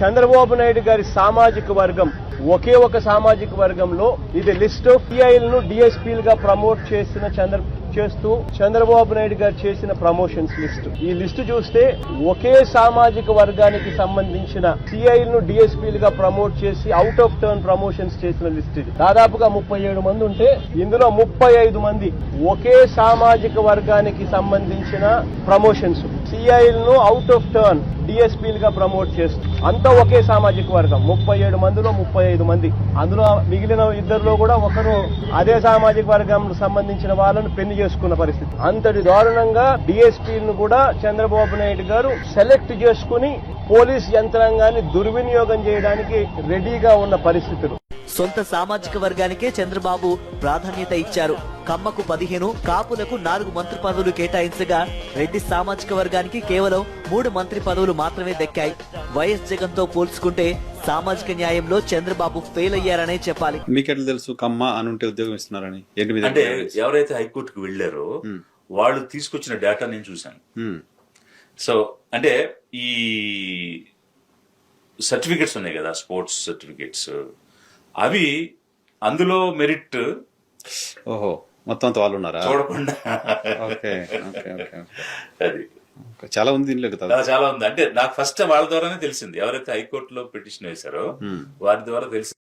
చంద్రబాబు నాయుడు గారి సామాజిక వర్గం ఒకే ఒక సామాజిక వర్గంలో ఇది లిస్ట్ ఆఫ్ పిఐలను డిఎస్పీలుగా ప్రమోట్ చేస్తూ చంద్రబాబు నాయుడు గారు చేసిన ప్రమోషన్స్ లిస్ట్. ఈ లిస్టు చూస్తే ఒకే సామాజిక వర్గానికి సంబంధించిన సిఐలను డిఎస్పీలుగా ప్రమోట్ చేసి అవుట్ ఆఫ్ టర్న్ ప్రమోషన్స్ చేసిన లిస్ట్ ఇది. దాదాపుగా 37 మంది ఉంటే ఇందులో 35 మంది ఒకే సామాజిక వర్గానికి సంబంధించిన ప్రమోషన్స్. సిఐలను అవుట్ ఆఫ్ టర్న్ డిఎస్పీలుగా ప్రమోట్ చేస్తూ అంతా ఒకే సామాజిక వర్గం. 37 మందిలో 35 మంది. అందులో మిగిలిన ఇద్దరిలో కూడా ఒకరు అదే సామాజిక వర్గంకు సంబంధించిన వాళ్ళను పెళ్లి చేసుకున్న పరిస్థితి. అంతటి దారుణంగా డిఎస్పీలను కూడా చంద్రబాబు నాయుడు గారు సెలెక్ట్ చేసుకుని పోలీస్ యంత్రాంగాన్ని దుర్వినియోగం చేయడానికి రెడీగా ఉన్న పరిస్థితులు. సొంత సామాజిక వర్గానికే చంద్రబాబు ప్రాధాన్యత ఇచ్చారు. కమ్మకు 15, కాపులకు 4 మంత్రి పదవులు కేటాయించగా రెడ్డి సామాజిక వర్గానికి కేవలం 3 మంత్రి పదవులు మాత్రమే దక్కాయి. వైఎస్ జగన్ తో పోల్చుకుంటే సామాజిక న్యాయంలో చంద్రబాబు ఫెయిల్ అయ్యారనే చెప్పాలి. మీకెట్లా తెలుసు కమ్మ అనుంటే ఉద్యోగం ఇస్తున్నారని? అంటే ఎవరైతే హైకోర్టుకు వెళ్లారో వాళ్ళు తీసుకొచ్చిన డేటా నేను చూశాను. సో అంటే ఈ సర్టిఫికెట్స్ ఉన్నాయి కదా, స్పోర్ట్స్ సర్టిఫికెట్స్, అవి అందులో మెరిట్ ఓహో మొత్తం అంతా వాళ్ళు ఉన్నారా చూడకుండా అది చాలా ఉంది దీనిలో కదా, చాలా ఉంది. అంటే నాకు ఫస్ట్ వాళ్ళ ద్వారానే తెలిసింది, ఎవరైతే హైకోర్టులో పిటిషన్ వేశారో వారి ద్వారా తెలిసింది.